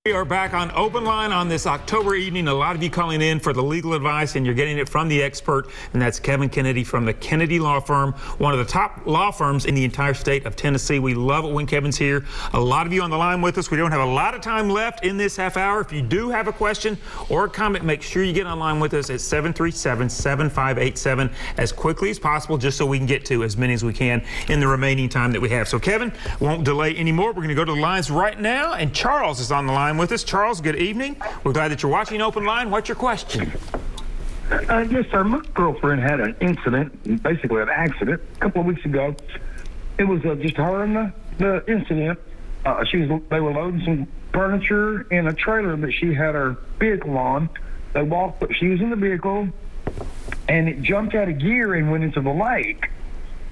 We are back on Open Line on this October evening. A lot of you calling in for the legal advice, and you're getting it from the expert, and that's Kevin Kennedy from the Kennedy Law Firm, one of the top law firms in the entire state of Tennessee. We love it when Kevin's here. A lot of you on the line with us. We don't have a lot of time left in this half hour. If you do have a question or a comment, make sure you get online with us at 737-7587 as quickly as possible, just so we can get to as many as we can in the remaining time that we have. So Kevin, won't delay anymore. We're going to go to the lines right now, and Charles is on the line with us. Charles, good evening. We're glad that you're watching Open Line. What's your question? Yes, sir. My girlfriend had an incident, basically an accident, a couple of weeks ago. It was just her and the incident. They were loading some furniture in a trailer that she had her vehicle on. They walked, but she was in the vehicle, and it jumped out of gear and went into the lake.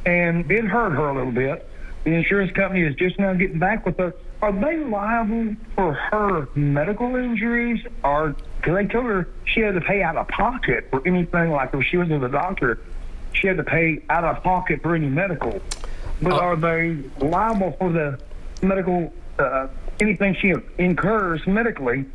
And it hurt her a little bit. The insurance company is just now getting back with her. Are they liable for her medical injuries? Or, because they told her she had to pay out of pocket for anything, like if she went to the doctor, she had to pay out of pocket for any medical. But are they liable for the medical, anything she incurs medically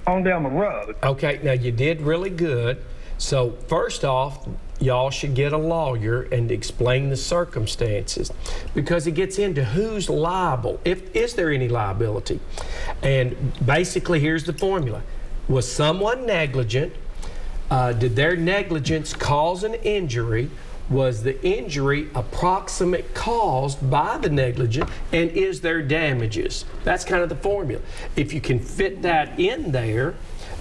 on down the road? Okay, now you did really good. So first off, y'all should get a lawyer and explain the circumstances, because it gets into who's liable. Is there any liability? And basically, here's the formula. Was someone negligent? Did their negligence cause an injury? Was the injury approximate caused by the negligent? And is there damages? That's kind of the formula. If you can fit that in there,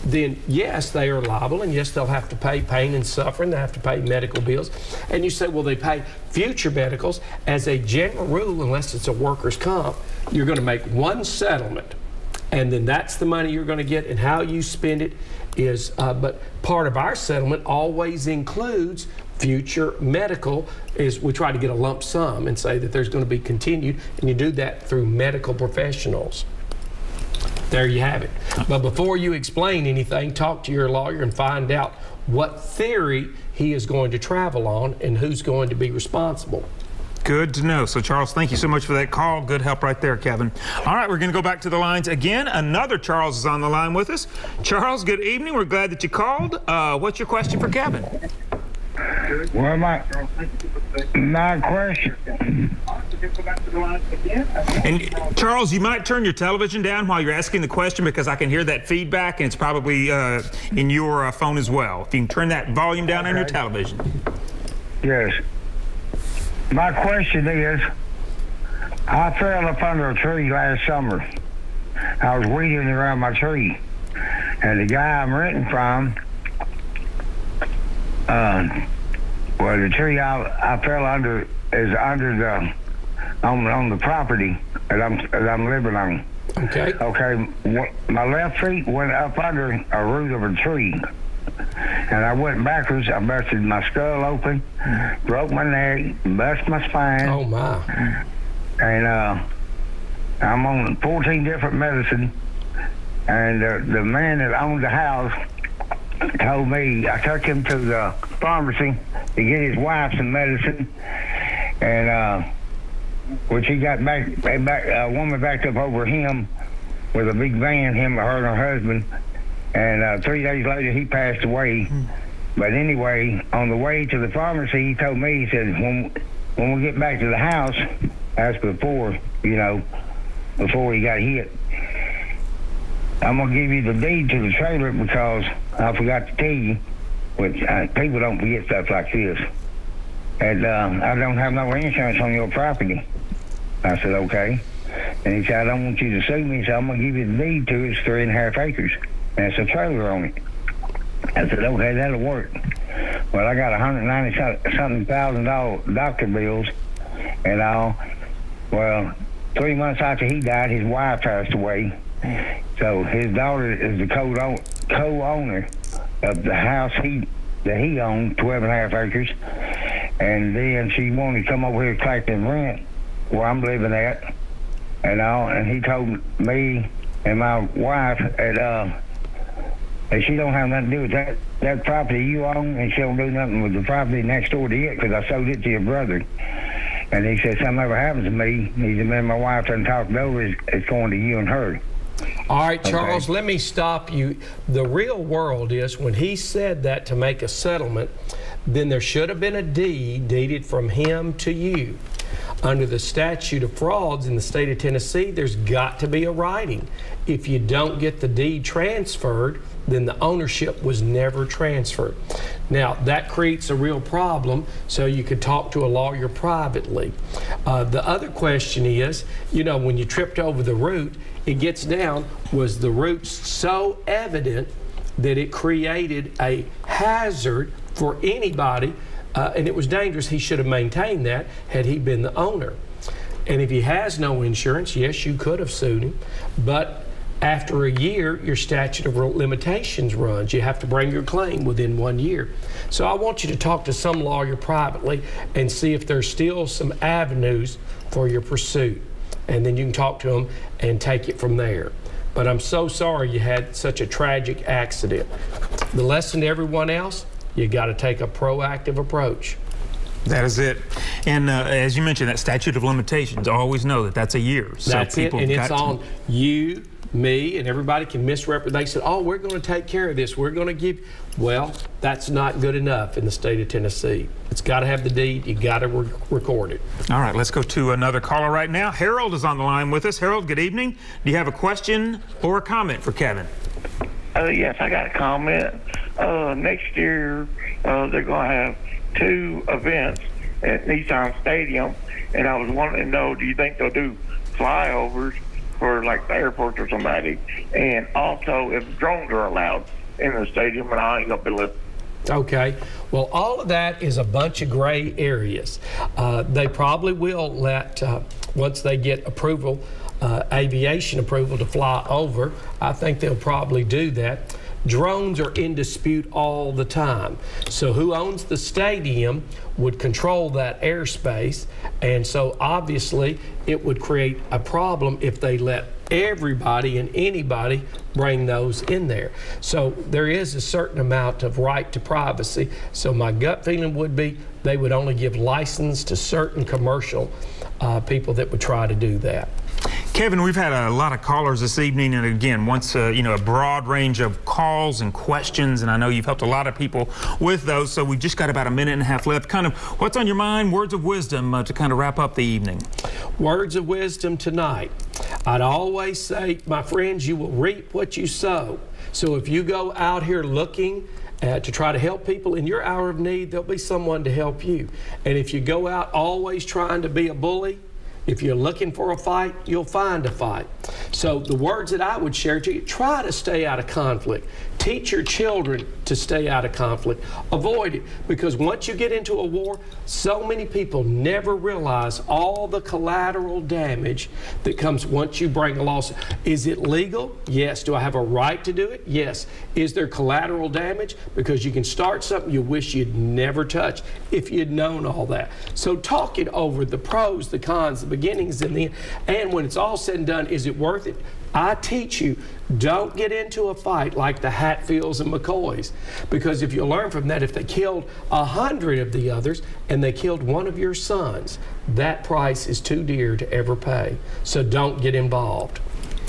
then yes, they are liable, and yes, they'll have to pay pain and suffering. They have to pay medical bills. And you say, well, they pay future medicals. As a general rule, unless it's a workers' comp, you're going to make one settlement, and then that's the money you're going to get, and how you spend it is, but part of our settlement always includes future medical. Is we try to get a lump sum and say that there's going to be continued, and you do that through medical professionals. There you have it. But before you explain anything, talk to your lawyer and find out what theory he is going to travel on and who's going to be responsible. Good to know. So, Charles, thank you so much for that call. Good help right there, Kevin. All right, we're going to go back to the lines again. Another Charles is on the line with us. Charles, good evening. We're glad that you called. What's your question for Kevin? Well, my question. And Charles, you might turn your television down while you're asking the question, because I can hear that feedback, and it's probably in your phone as well. If you can turn that volume down on your television. Yes. My question is, I fell up under a tree last summer. I was weeding around my tree, and the guy I'm renting from, well, the tree I fell under is under the on the property that I'm living on. Okay. Okay. My left feet went up under a root of a tree, and I went backwards. I busted my skull open, broke my neck, busted my spine. Oh my! And I'm on 14 different medicine, and the man that owned the house told me, I took him to the pharmacy to get his wife some medicine, and which he got back a woman backed up over him with a big van, him, her, and her husband, and 3 days later he passed away. But anyway, on the way to the pharmacy, he told me, he said, when we get back to the house, that's before, you know, before he got hit, I'm going to give you the deed to the trailer, because I forgot to tell you, which people don't forget stuff like this, and I don't have no insurance on your property. I said, okay. And he said, I don't want you to sue me, so I'm going to give you the deed to it. It's 3.5 acres, and it's a trailer on it. I said, okay, that'll work. Well, I got $190-something thousand doctor bills and all. Well, 3 months after he died, his wife passed away. So his daughter is the co-owner of the house that he owned, 12.5 acres. And then she wanted to come over here collecting rent where I'm living at and all. And he told me and my wife that she don't have nothing to do with that property you own, and she don't do nothing with the property next door to it, because I sold it to your brother. And he said, something ever happens to me, he said, man, my wife doesn't talk it over, it's going to you and her. All right, Charles, let me stop you. The real world is when he said that to make a settlement, then there should have been a deed deeded from him to you. Under the statute of frauds in the state of Tennessee, there's got to be a writing. If you don't get the deed transferred, then the ownership was never transferred. Now, that creates a real problem, so you could talk to a lawyer privately. The other question is, you know, when you tripped over the root, it gets down, was the root so evident that it created a hazard for anybody, and it was dangerous? He should have maintained that had he been the owner. And if he has no insurance, yes, you could have sued him, but after a year, your statute of limitations runs. You have to bring your claim within 1 year. So I want you to talk to some lawyer privately and see if there's still some avenues for your pursuit. And then you can talk to them and take it from there. But I'm so sorry you had such a tragic accident. The lesson to everyone else, you got to take a proactive approach. That is it. And as you mentioned, that statute of limitations, always know that that's a year. So that's it, and it's on you, me, and everybody can misrepresent. They said, oh, we're going to take care of this. We're going to give. Well, that's not good enough in the state of Tennessee. It's got to have the deed. You got to record it. All right, let's go to another caller right now. Harold is on the line with us. Harold, good evening. Do you have a question or a comment for Kevin? Yes, I got a comment. Next year, they're going to have 2 events at Nissan Stadium, and I was wanting to know, do you think they'll do flyovers for like the airport or somebody? And also if drones are allowed in the stadium, and I ain't gonna be listening. Okay, well, all of that is a bunch of gray areas. They probably will let, once they get approval, aviation approval to fly over, I think they'll probably do that. Drones are in dispute all the time. So who owns the stadium would control that airspace, and so obviously it would create a problem if they let everybody and anybody bring those in there. So there is a certain amount of right to privacy. So my gut feeling would be they would only give license to certain commercial people that would try to do that. Kevin, we've had a lot of callers this evening, and again, you know, a broad range of calls and questions, and I know you've helped a lot of people with those, so we've just got about a minute and a half left. Kind of what's on your mind, words of wisdom to kind of wrap up the evening? Words of wisdom tonight. I'd always say, my friends, you will reap what you sow. So if you go out here looking to try to help people in your hour of need, there'll be someone to help you. And if you go out always trying to be a bully, if you're looking for a fight, you'll find a fight. So the words that I would share to you, try to stay out of conflict. Teach your children to stay out of conflict. Avoid it, because once you get into a war, so many people never realize all the collateral damage that comes once you bring a lawsuit. Is it legal? Yes. Do I have a right to do it? Yes. Is there collateral damage? Because you can start something you wish you'd never touched if you'd known all that. So talk it over, the pros, the cons, the beginnings, and the end. And when it's all said and done, is it worth it? I teach you, don't get into a fight like the Hatfields and McCoys, because if you learn from that, if they killed 100 of the others and they killed one of your sons, that price is too dear to ever pay. So don't get involved.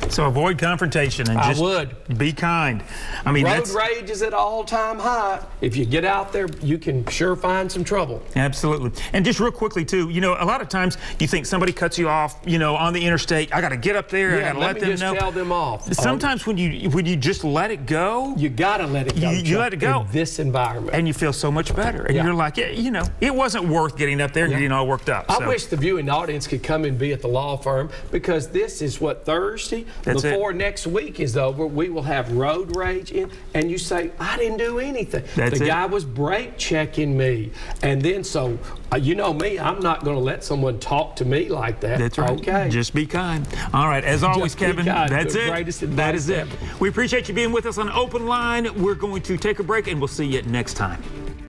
So avoid confrontation and just be kind. I mean, road rage is at an all-time high. If you get out there, you can sure find some trouble. Absolutely. And just real quickly too, you know, a lot of times you think somebody cuts you off, you know, on the interstate. I got to get up there. I got to let them know. Let me just tell them off. Sometimes when you just let it go, you got to let it go. You let it go in this environment, and you feel so much better. And you're like, you know, it wasn't worth getting up there and getting all worked up. I wish the viewing audience could come and be at the law firm, because this is what Thursday before next week is over, we will have road rage in, and you say, I didn't do anything. The guy was brake checking me. And then, so, you know me, I'm not going to let someone talk to me like that. That's right. Okay. Just be kind. All right. As always, Kevin, that's it. That is it. We appreciate you being with us on Open Line. We're going to take a break, and we'll see you next time.